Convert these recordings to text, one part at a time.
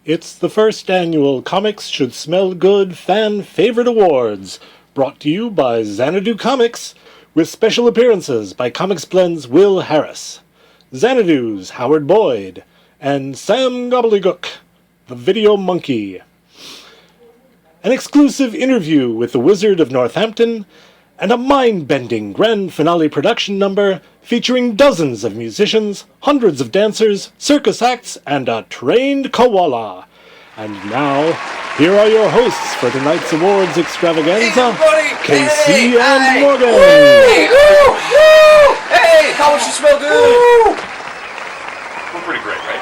It's the first annual Comics Should Smell Good Fan Favorite Awards, brought to you by Zanadu Comics, with special appearances by Comics Blend's Will Harris, Xanadu's Howard Boyd, and Sam Gobbledygook, the Video Monkey. An exclusive interview with the Wizard of Northampton, and a mind-bending grand finale production number featuring dozens of musicians, hundreds of dancers, circus acts, and a trained koala. And now, here are your hosts for tonight's awards extravaganza, Casey and Morgan. Hey, woo, woo. Hey, how should smell good? Woo. We're pretty great, right?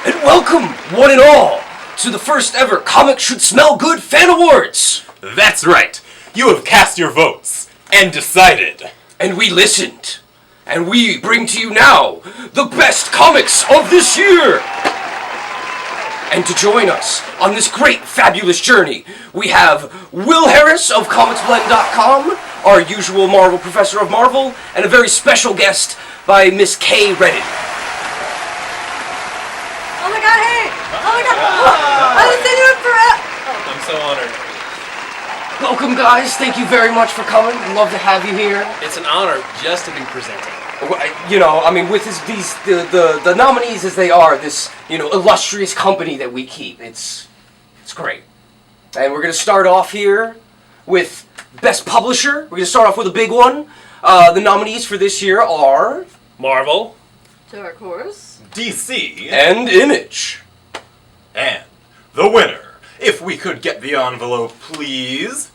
And welcome, one and all, to the first ever Comics Should Smell Good Fan Awards. That's right. You have cast your votes and decided. And we listened. And we bring to you now the best comics of this year. And to join us on this great, fabulous journey, we have Will Harris of ComicsBlend.com, our usual Marvel Professor of Marvel, and a very special guest by Miss Kay Redden. Oh my god, hey! Oh my god! I was thinking of forever! I'm so honored. Welcome, guys. Thank you very much for coming. We'd love to have you here. It's an honor just to be presented. You know, I mean, with the nominees as they are, this, you know, illustrious company that we keep, it's great. And we're going to start off here with Best Publisher. We're going to start off with a big one. The nominees for this year are Marvel. Dark Horse. DC. and Image. And the winner. If we could get the envelope, please.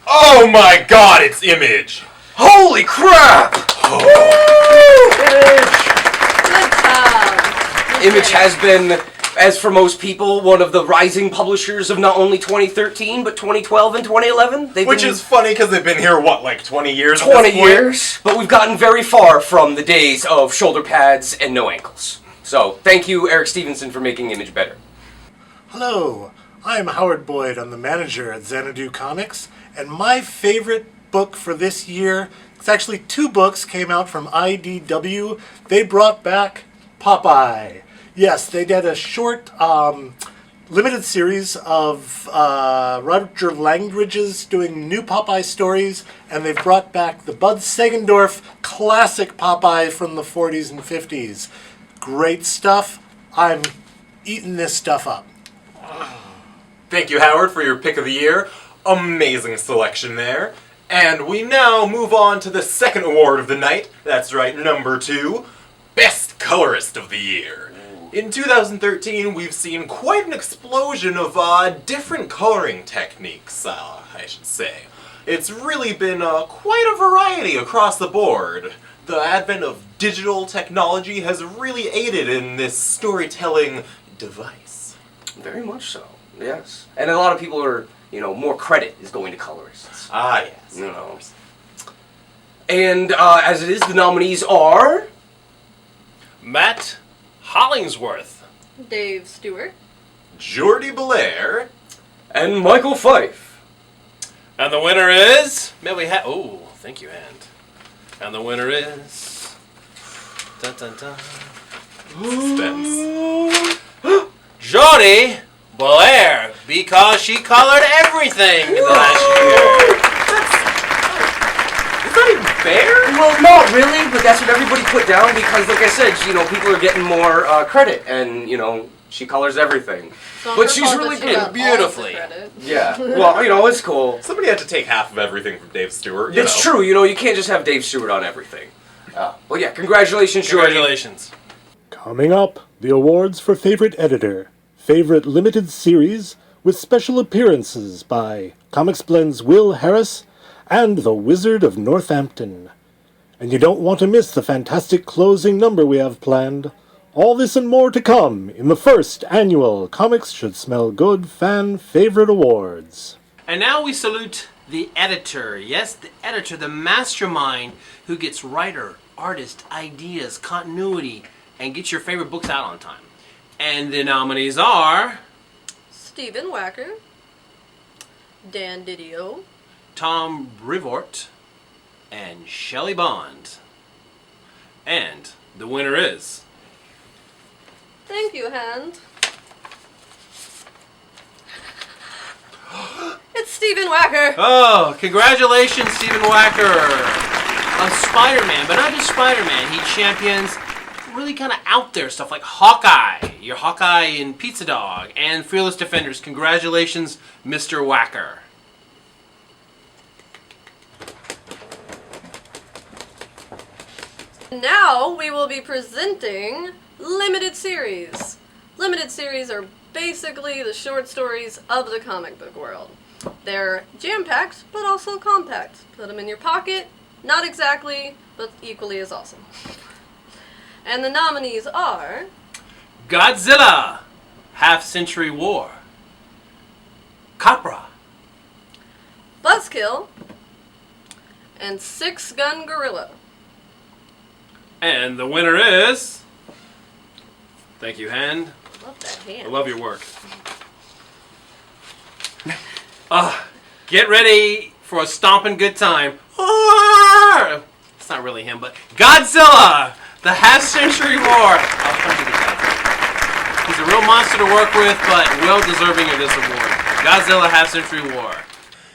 Oh my god, it's Image! Holy crap! Good job. Image has been, as for most people, one of the rising publishers of not only 2013, but 2012 and 2011. Which is funny because they've been here, what, like 20 years? 20 years, but we've gotten very far from the days of shoulder pads and no ankles. So, thank you, Eric Stevenson, for making Image better. Hello, I'm Howard Boyd. I'm the manager at Zanadu Comics, and my favorite book for this year, it's actually two books, came out from IDW. They brought back Popeye. Yes, they did a short, limited series of Roger Langridge's doing new Popeye stories, and they've brought back the Bud Segendorf classic Popeye from the 40s and 50s. Great stuff. I'm eating this stuff up. Thank you, Howard, for your pick of the year. Amazing selection there. And we now move on to the second award of the night. That's right, number 2. Best Colorist of the Year. In 2013, we've seen quite an explosion of different coloring techniques, I should say. It's really been quite a variety across the board. The advent of digital technology has really aided in this storytelling device. Very much so, yes. And a lot of people are, you know, more credit is going to colorists. Ah, yes. You know. And as it is, the nominees are Matt Hollingsworth. Dave Stewart. Jordy Belair. and Michael Fife. And the winner is... May we have... Oh, thank you, Hand. And the winner is... Dun, dun, dun. Suspense. Jodie Blair, because she colored everything last year. Is that even fair? Well, not really, but that's what everybody put down because, like I said, you know, people are getting more credit, and you know, she colors everything. But she's really good, beautifully. Yeah. Well, you know, it's cool. Somebody had to take half of everything from Dave Stewart. It's true. You know, you can't just have Dave Stewart on everything. Well, yeah. Congratulations, Jordy. Congratulations. Coming up, the awards for Favorite Editor, Favorite Limited Series, with special appearances by Comics Blend's Will Harris and the Wizard of Northampton. And you don't want to miss the fantastic closing number we have planned. All this and more to come in the first annual Comics Should Smell Good Fan Favorite Awards. And now we salute the editor. Yes, the editor, the mastermind who gets writer, artist, ideas, continuity, and gets your favorite books out on time. And the nominees are... Stephen Wacker. Dan Didio. Tom Brevoort. and Shelley Bond. And the winner is... Thank you, Hand. It's Stephen Wacker. Oh, congratulations, Stephen Wacker. Of Spider-Man, but not just Spider-Man. He champions really kind of out there stuff like Hawkeye. Your Hawkeye in Pizza Dog and Fearless Defenders. Congratulations, Mr. Wacker. Now we will be presenting limited series. Limited series are basically the short stories of the comic book world. They're jam-packed, but also compact. Put them in your pocket. Not exactly, but equally as awesome. And the nominees are... Godzilla, Half-Century War. Capra. Buzzkill. And Six Gun Gorilla. And the winner is... Thank you, Hand. Love that hand. I love your work. Get ready for a stomping good time. It's not really him, but Godzilla, the Half-Century War. I was trying to get that. He's a real monster to work with, but well deserving of this award. Godzilla, Half-Century War.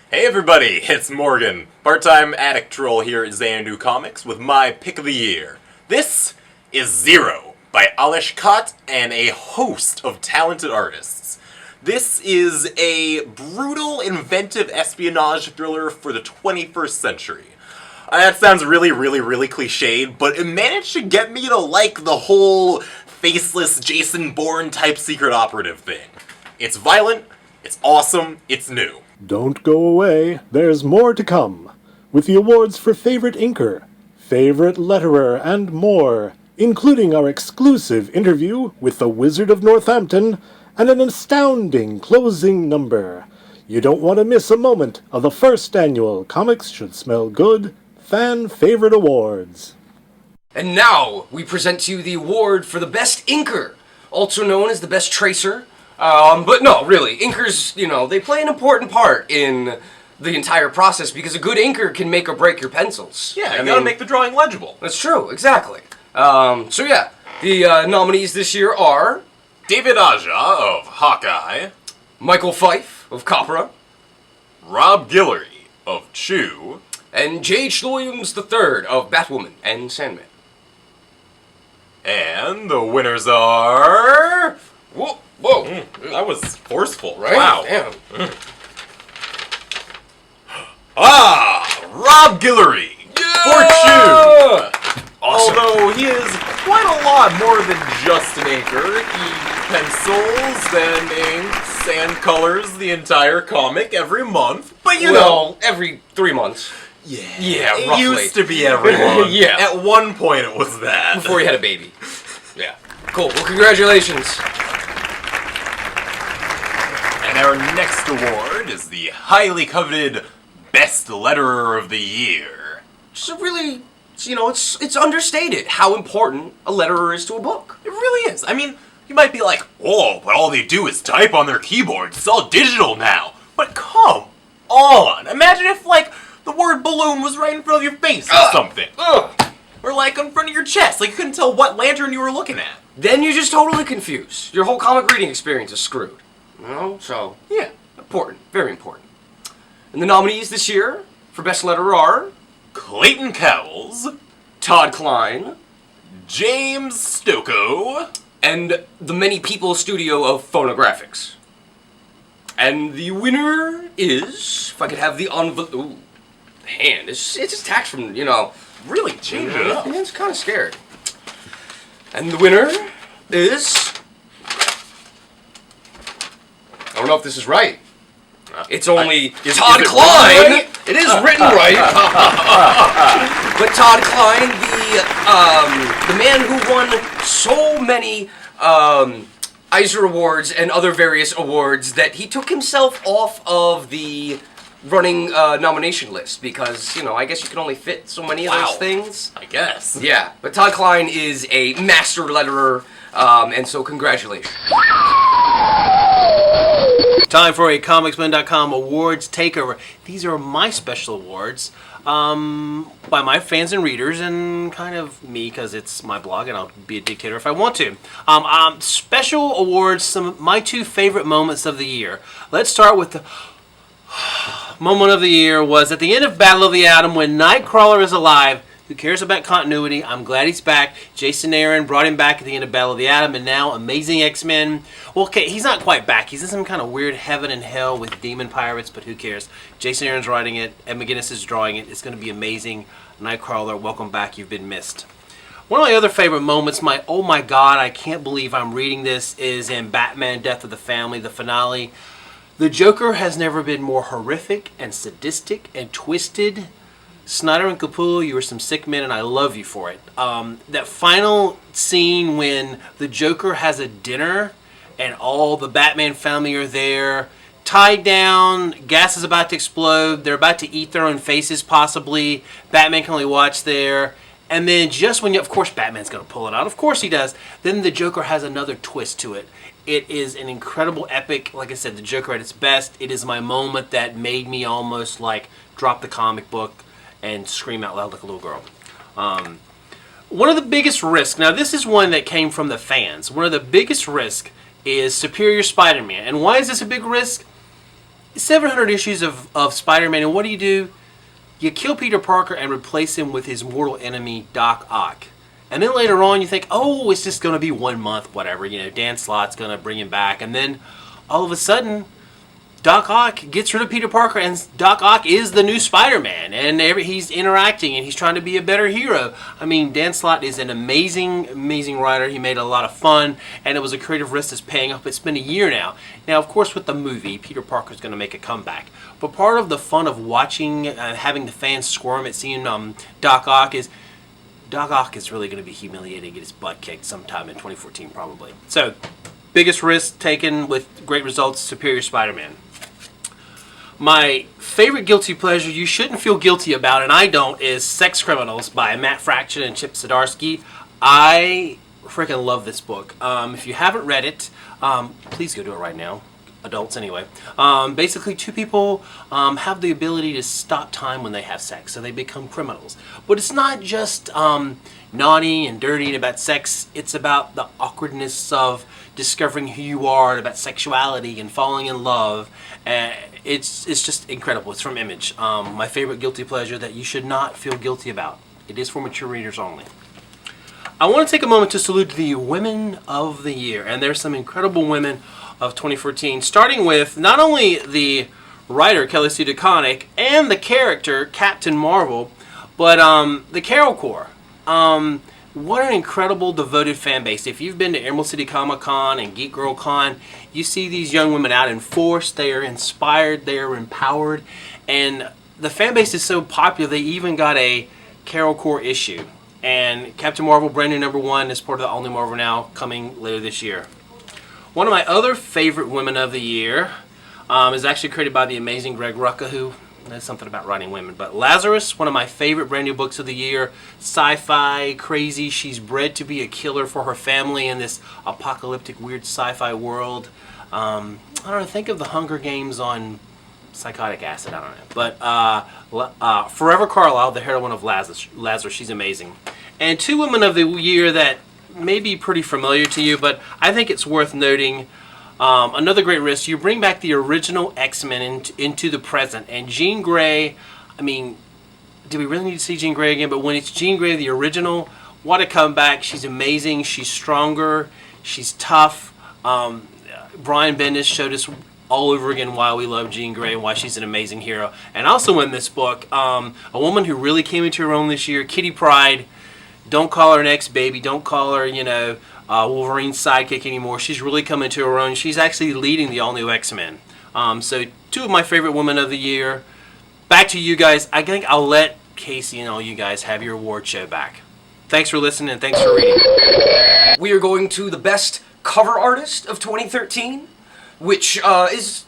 Hey everybody, it's Morgan, part-time addict troll here at Zanadu Comics with my pick of the year. This is Zero by Alish Khat and a host of talented artists. This is a brutal, inventive espionage thriller for the 21st century. That sounds really cliched, but it managed to get me to like the whole faceless Jason Bourne type secret operative thing. It's violent, it's awesome, it's new. Don't go away, there's more to come. With the awards for Favorite Inker, Favorite Letterer, and more, including our exclusive interview with the Wizard of Northampton, and an astounding closing number. You don't want to miss a moment of the first annual Comics Should Smell Good Fan Favorite Awards. And now we present to you the award for the best inker, also known as the best tracer. But no, really, inkers, they play an important part in the entire process because a good inker can make or break your pencils. Yeah, you gotta make the drawing legible. That's true, exactly. So yeah, the nominees this year are David Aja of Hawkeye, Michael Fife of Capra, Rob Guillory of Chew, and J.H. Williams III of Batwoman and Sandman. And the winners are... Whoa. That was forceful, Right? Wow. Damn. Rob Guillory for Chew. Awesome. Although he is quite a lot more than just an inker. He pencils and inks and colors the entire comic every month. But Well, every 3 months. Yeah, it roughly. used to be every month. Yeah. At one point it was that. Before he had a baby. Yeah. Cool. Well, congratulations. And our next award is the highly coveted Best Letterer of the Year. So really, it's understated how important a letterer is to a book. It really is. I mean, you might be like, oh, but all they do is type on their keyboards. It's all digital now. But come on. Imagine if, the word balloon was right in front of your face or something. Or, in front of your chest. You couldn't tell what lantern you were looking at. Then you're just totally confused. Your whole comic reading experience is screwed. So, yeah, important. Very important. And the nominees this year for Best Letterer are Clayton Cowles, Todd Klein, James Stocco, and the Many People Studio of Phonographics. And the winner is, if I could have the ooh, the hand. It's just tacked from, really change it up. It's kind of scared. And the winner is... I don't know if this is right. It's only Todd Klein. Right? It is written right. But Todd Klein, the man who won so many Eisner Awards and other various awards that he took himself off of the running nomination list because, I guess you can only fit so many of those things. I guess. Yeah, but Todd Klein is a master letterer, and so congratulations. Time for a ComicsMen.com awards takeover. These are my special awards. by my fans and readers, and kind of me, because it's my blog and I'll be a dictator if I want to. Special awards, some of my 2 favorite moments of the year. Let's start with the moment of the year was at the end of Battle of the Atom when Nightcrawler is alive. Who cares about continuity? I'm glad he's back. Jason Aaron brought him back at the end of Battle of the Atom, and now Amazing X-Men. Well, okay, he's not quite back. He's in some kind of weird heaven and hell with demon pirates, but who cares? Jason Aaron's writing it. Ed McGuinness is drawing it. It's going to be amazing. Nightcrawler, welcome back. You've been missed. One of my other favorite moments, oh my god, I can't believe I'm reading this, is in Batman Death of the Family, the finale. The Joker has never been more horrific and sadistic and twisted. Snyder and Capullo, you were some sick men, and I love you for it. That final scene when the Joker has a dinner and all the Batman family are there, tied down, gas is about to explode, they're about to eat their own faces possibly, Batman can only watch there, and then just when of course Batman's going to pull it out, of course he does, then the Joker has another twist to it. It is an incredible epic, like I said, the Joker at its best. It is my moment that made me almost like drop the comic book and scream out loud like a little girl. One of the biggest risks, now this is one that came from the fans, one of the biggest risks is Superior Spider-Man. And why is this a big risk? 700 issues of Spider-Man, and what do? You kill Peter Parker and replace him with his mortal enemy, Doc Ock. And then later on you think, oh, it's just going to be 1 month, whatever, Dan Slott's going to bring him back. And then all of a sudden, Doc Ock gets rid of Peter Parker, and Doc Ock is the new Spider-Man, and he's interacting, and he's trying to be a better hero. I mean, Dan Slott is an amazing, amazing writer. He made a lot of fun, and it was a creative risk that's paying off. It's been a year now. Now, of course, with the movie, Peter Parker's going to make a comeback. But part of the fun of watching, having the fans squirm at seeing Doc Ock is Doc Ock is really going to be humiliated and get his butt kicked sometime in 2014, probably. So, biggest risk taken with great results, Superior Spider-Man. My favorite guilty pleasure you shouldn't feel guilty about, and I don't, is Sex Criminals by Matt Fraction and Chip Zdarsky. I freaking love this book. If you haven't read it, please go do it right now. Adults anyway. Basically, 2 people have the ability to stop time when they have sex, so they become criminals. But it's not just naughty and dirty and about sex. It's about the awkwardness of discovering who you are, and about sexuality and falling in love. It's just incredible. It's from Image. My favorite guilty pleasure that you should not feel guilty about. It is for mature readers only. I want to take a moment to salute the Women of the Year, and there's some incredible women of 2014, starting with not only the writer Kelly Sue DeConnick and the character Captain Marvel, but the Carol Corps. What an incredible, devoted fan base. If you've been to Emerald City Comic Con and Geek Girl Con, you see these young women out in force. They are inspired. They are empowered. And the fan base is so popular, they even got a Carol Corps issue. And Captain Marvel, brand new #1, is part of the All New Marvel Now, coming later this year. One of my other favorite women of the year is actually created by the amazing Greg Rucka, who knows something about writing women. But Lazarus, one of my favorite brand new books of the year. Sci-fi, crazy. She's bred to be a killer for her family in this apocalyptic, weird sci-fi world. I don't know, think of the Hunger Games on psychotic acid, I don't know. But Forever Carlyle, the heroine of Lazarus, she's amazing. And 2 women of the year that may be pretty familiar to you, but I think it's worth noting. Another great risk, you bring back the original X-Men into the present. And Jean Grey, I mean, do we really need to see Jean Grey again? But when it's Jean Grey, the original, what a comeback. She's amazing. She's stronger. She's tough. Brian Bendis showed us all over again why we love Jean Grey and why she's an amazing hero. And also in this book, a woman who really came into her own this year, Kitty Pryde. Don't call her an ex-baby. Don't call her, Wolverine's sidekick anymore. She's really come into her own. She's actually leading the all-new X-Men. So 2 of my favorite women of the year. Back to you guys. I think I'll let Casey and all you guys have your award show back. Thanks for listening and thanks for reading. We are going to the best cover artist of 2013, which is,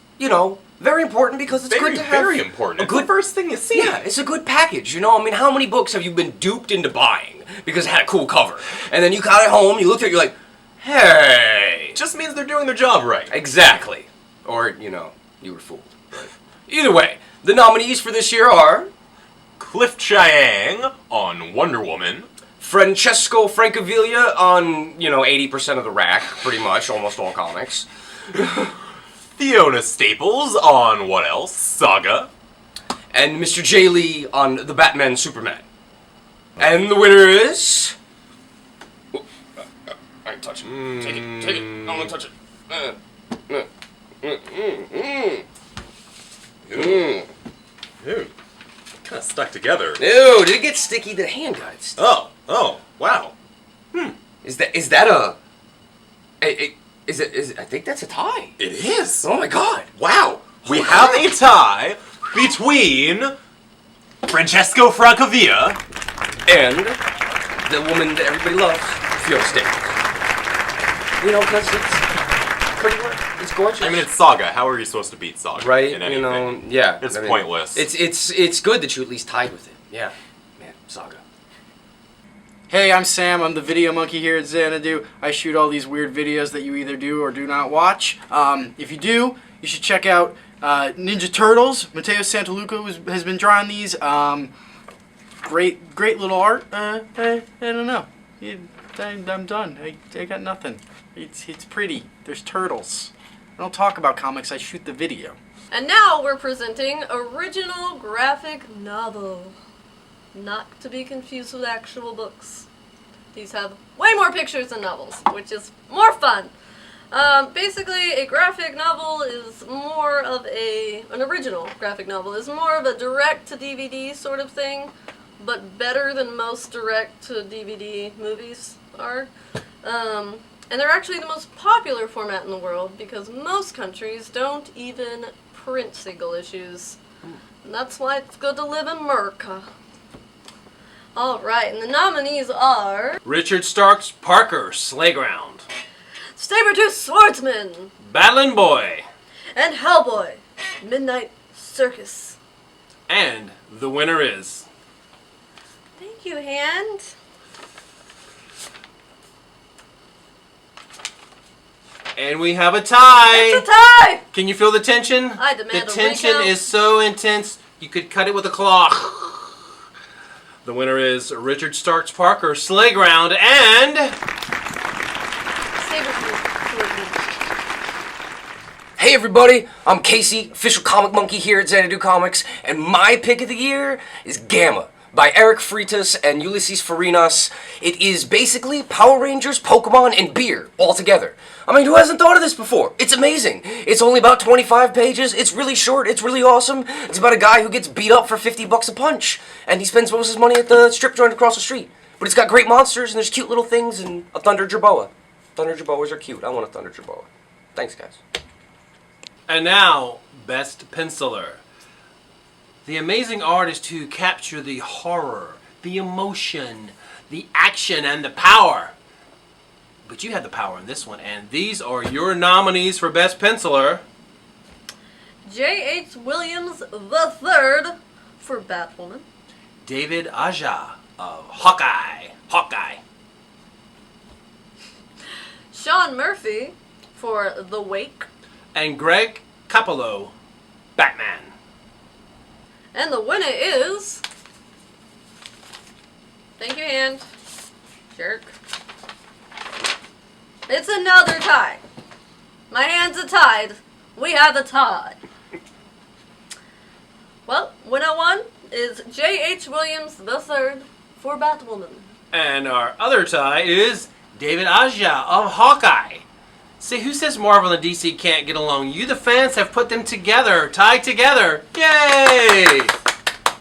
very important because it's good to have very important. a good first thing you see. Yeah, it's a good package. I mean, how many books have you been duped into buying because it had a cool cover, and then you got it home, you looked at it, you're like, hey, It just means they're doing their job right. exactly, or you were fooled. But either way, the nominees for this year are Cliff Chiang on Wonder Woman. Francesco Francavilla on, 80% of the rack, pretty much, almost all comics. Fiona Staples on what else? Saga. And Mr. J. Lee on the Batman Superman. And the winner is... I ain't touch it. Take it. I don't want to touch it. Ew. Kind of stuck together. Ew, did it get sticky? The hand got it sticky. Oh, wow. Is that a... Is it? I think that's a tie. It is. Oh my god. Wow. We have a tie between Francesco Francavilla And the woman that everybody loves, Fiona Staples. Because it's pretty much, it's gorgeous. I mean, it's Saga. How are you supposed to beat Saga? right? In anything? Yeah. It's pointless. It's good that you at least tied with it. Yeah. Man, Saga. Hey, I'm Sam. I'm the video monkey here at Zanadu. I shoot all these weird videos that you either do or do not watch. If you do, you should check out Ninja Turtles. Mateo Santaluca has been drawing these. Great little art. I don't know. I'm done. I got nothing. It's pretty. There's turtles. I don't talk about comics. I shoot the video. And now we're presenting original graphic novel. Not to be confused with actual books. These have way more pictures than novels, which is more fun. Basically, a graphic novel is more of an original graphic novel is more of a direct-to-DVD sort of thing, but better than most direct-to-DVD movies are. And they're actually the most popular format in the world because most countries don't even print single issues. And that's why it's good to live in America. Alright, and the nominees are... Richard Stark's Parker, Slayground. Sabretooth Swordsman Battling Boy. and Hellboy, Midnight Circus. And the winner is... Thank you, Hand. And we have a tie. It's a tie! Can you feel the tension? I demand The a tension recount. is so intense, you could cut it with a claw. The winner is Richard Stark's Parker, Slayground, and... Sabretooth Swordsman. Hey everybody, I'm Casey, official comic monkey here at Zanadu Comics, and my pick of the year is Gamma by Eric Freitas and Ulysses Farinas. It is basically Power Rangers, Pokemon, and beer all together. I mean, who hasn't thought of this before? It's amazing. It's only about 25 pages. It's really short. It's really awesome. It's about a guy who gets beat up for $50 a punch, and he spends most of his money at the strip joint across the street. But it's got great monsters, and there's cute little things, and a Thunder Jerboa. Thunder Jerboas are cute. I want a Thunder Jerboa. Thanks, guys. And now, Best Penciler. The amazing artist who captured the horror, the emotion, the action, and the power. But you had the power in this one, and these are your nominees for Best Penciler. J.H. Williams III for Batwoman. David Aja of Hawkeye. Sean Murphy for The Wake. And Greg Capullo, Batman. And the winner is... Thank you, Hand. Jerk. It's another tie. My hands are tied. We have a tie. Well, winner one is J.H. Williams III for Batwoman. And our other tie is David Aja of Hawkeye. See, who says Marvel and DC can't get along? You, the fans, have put them together, tied together. Yay!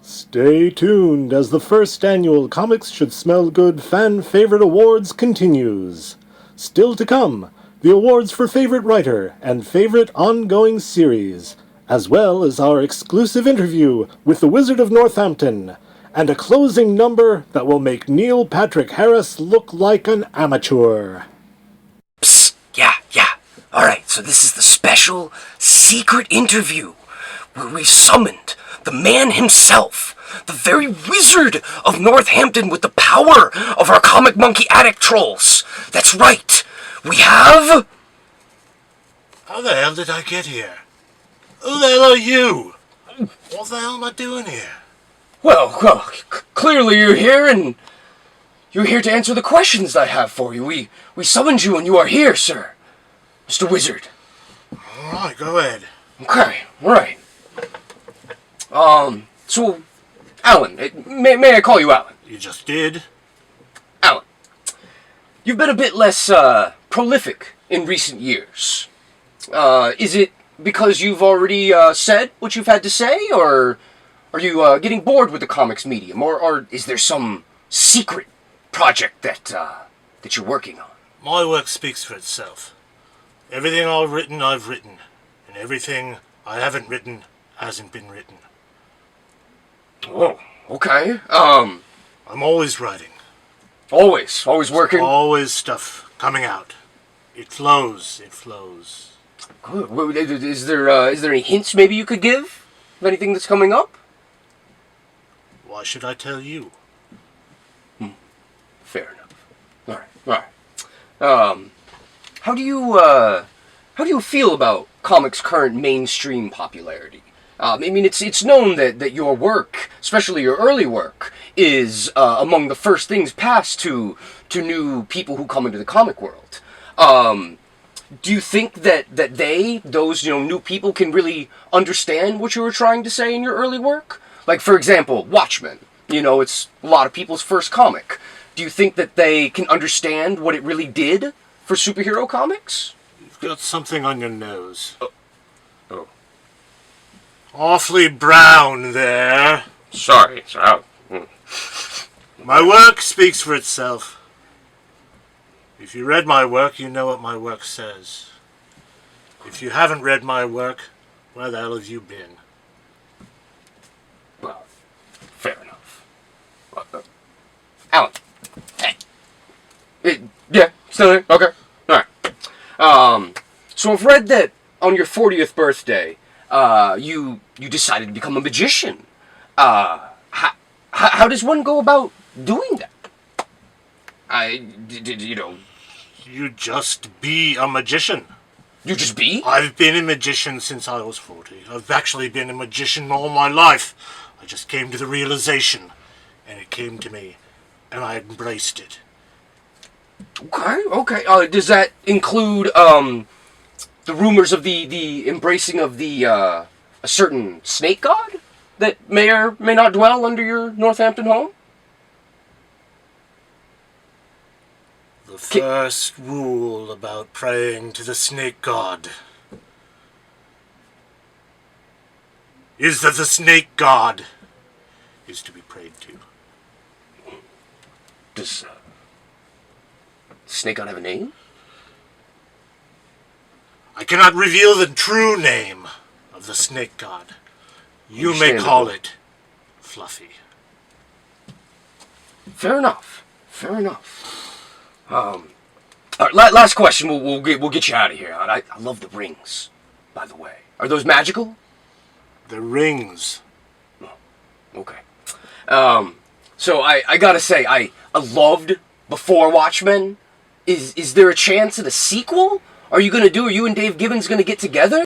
Stay tuned as the first annual Comics Should Smell Good Fan Favorite Awards continues. Still to come, the awards for Favorite Writer and Favorite Ongoing Series, as well as our exclusive interview with the Wizard of Northampton, and a closing number that will make Neil Patrick Harris look like an amateur. Psst, yeah. Alright, so this is the special secret interview where we've summoned the man himself, the very Wizard of Northampton with the power of our Comic Monkey addict trolls. That's right, we have... How the hell did I get here? Who the hell are you? What the hell am I doing here? Well, clearly you're here, and you're here to answer the questions I have for you. We summoned you, and you are here, sir. Mr. Wizard. All right, go ahead. Okay, right. So, Alan, may I call you Alan? You just did. Alan, you've been a bit less, prolific in recent years. Is it because you've already, said what you've had to say, or are you, getting bored with the comics medium, or is there some secret project that you're working on? My work speaks for itself. Everything I've written, and everything I haven't written hasn't been written. Oh, okay. I'm always writing. Always working? Always stuff coming out. It flows. Good. Is there any hints maybe you could give of anything that's coming up? Why should I tell you? Fair enough. Alright. How do you feel about comics' current mainstream popularity? I mean, it's known that your work, especially your early work, is among the first things passed to new people who come into the comic world. Do you think that those new people can really understand what you were trying to say in your early work? Like, for example, Watchmen. It's a lot of people's first comic. Do you think that they can understand what it really did for superhero comics? You've got something on your nose. Oh. Awfully brown there. Sorry. My work speaks for itself. If you read my work, you know what my work says. If you haven't read my work, where the hell have you been? Well, fair enough. Alan. Hey. Yeah, still there? Okay. Alright. So I've read that on your 40th birthday, you decided to become a magician. How does one go about doing that? You just be a magician. You just be? I've been a magician since I was 40. I've actually been a magician all my life. I just came to the realization, and it came to me, and I embraced it. Okay. Does that include, the rumors of the embracing of a certain snake god that may or may not dwell under your Northampton home? The first rule about praying to the snake god is that the snake god is to be prayed to. Does snake god have a name? I cannot reveal the true name of the snake god. You may call it Fluffy. Fair enough. All right, last question. We'll get you out of here. I love the rings, by the way. Are those magical? The rings. Oh, okay. So I gotta say, I loved Before Watchmen. Is there a chance at a sequel? Are you and Dave Gibbons gonna get together?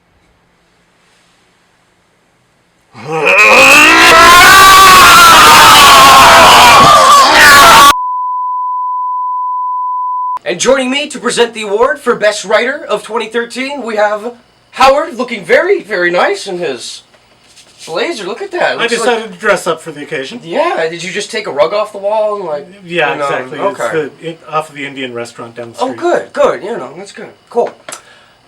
And joining me to present the award for Best Writer of 2013, we have Howard, looking very, very nice in his blazer. Look at that. I decided to dress up for the occasion. Yeah, did you just take a rug off the wall and Yeah, exactly. Okay. It's off of the Indian restaurant down the street. Oh, good. That's good. Cool.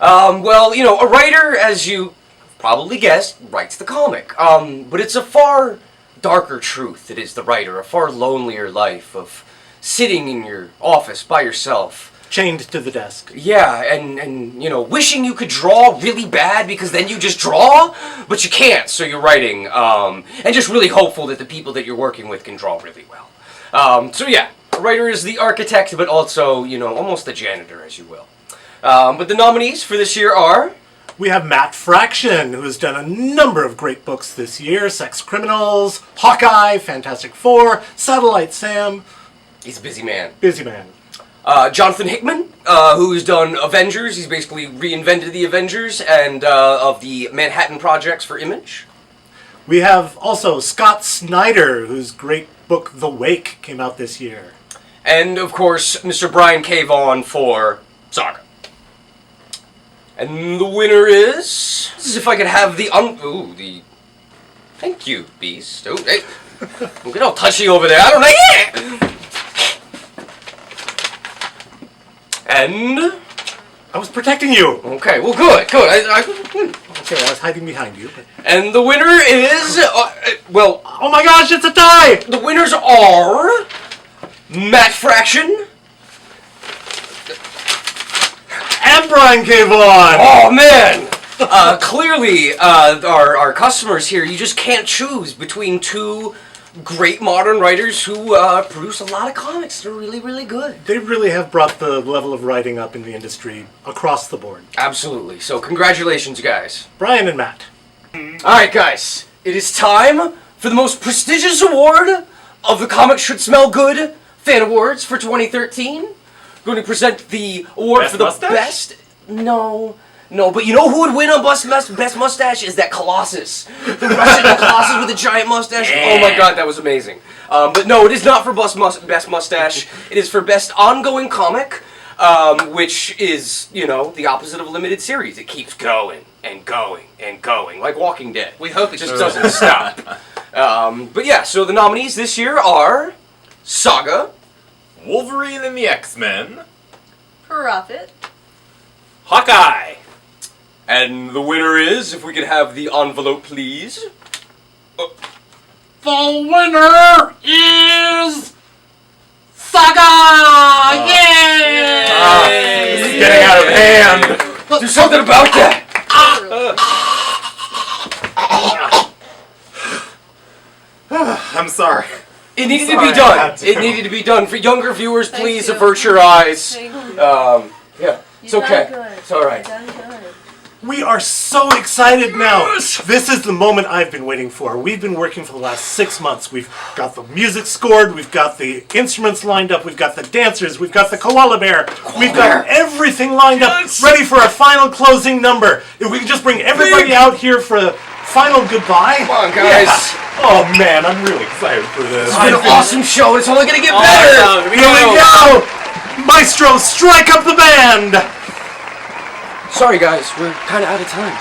Well, a writer, as you probably guessed, writes the comic. But it's a far darker truth that is the writer, a far lonelier life of sitting in your office by yourself. Chained to the desk. Yeah, and wishing you could draw really bad because then you just draw, but you can't, so you're writing. And just really hopeful that the people that you're working with can draw really well. So yeah, a writer is the architect, but also, almost the janitor, as you will. But the nominees for this year are... We have Matt Fraction, who has done a number of great books this year. Sex Criminals, Hawkeye, Fantastic Four, Satellite Sam. He's a busy man. Jonathan Hickman, who's done Avengers. He's basically reinvented the Avengers and of the Manhattan Projects for Image. We have also Scott Snyder, whose great book The Wake came out this year. And, of course, Mr. Brian K. Vaughan for Saga. And the winner is... This is if I could have the... Ooh, the... Thank you, Beast. Oh, hey. Don't get all touchy over there. I don't know. And... I was protecting you. Okay, well, good. Okay, I was hiding behind you. But... And the winner is... well... Oh my gosh, it's a tie! The winners are... Matt Fraction. And Brian K. Vaughan. Oh, man! Clearly, our customers here, you just can't choose between two great modern writers who produce a lot of comics. They're really, really good. They really have brought the level of writing up in the industry across the board. Absolutely. So, congratulations, guys. Brian and Matt. Alright, guys. It is time for the most prestigious award of the Comics Should Smell Good Fan Awards for 2013. We're going to present the award Best for the mustache? best... No, but you know who would win on best mustache? Is that Colossus. The Russian Colossus with a giant mustache. Yeah. Oh my god, that was amazing. But no, it is not for best mustache. It is for best ongoing comic, which is, you know, the opposite of a limited series. It keeps going and going and going, like Walking Dead. We hope it Just doesn't stop. But yeah, so the nominees this year are Saga, Wolverine and the X-Men. Profit. Hawkeye. and the winner is, if we could have the envelope, please. The winner is Saga! Yay! This is getting out of hand. Do something about that! I'm sorry. It needed to Sorry, be I done. had to. It needed to be done. For younger viewers, Thank please you. avert your eyes. Thank you. Yeah, it's You've okay. done good. It's alright. You've done good. We are so excited now. This is the moment I've been waiting for. We've been working for the last 6 months. We've got the music scored, we've got the instruments lined up, we've got the dancers, we've got the koala bear, we've got everything lined up, ready for a final closing number. If we can just bring everybody out here for a final goodbye. Come on, guys. Oh man, I'm really excited for this. It's been an awesome show. It's only gonna get better. Here we go! Maestro, strike up the band! Sorry, guys. We're kind of out of time.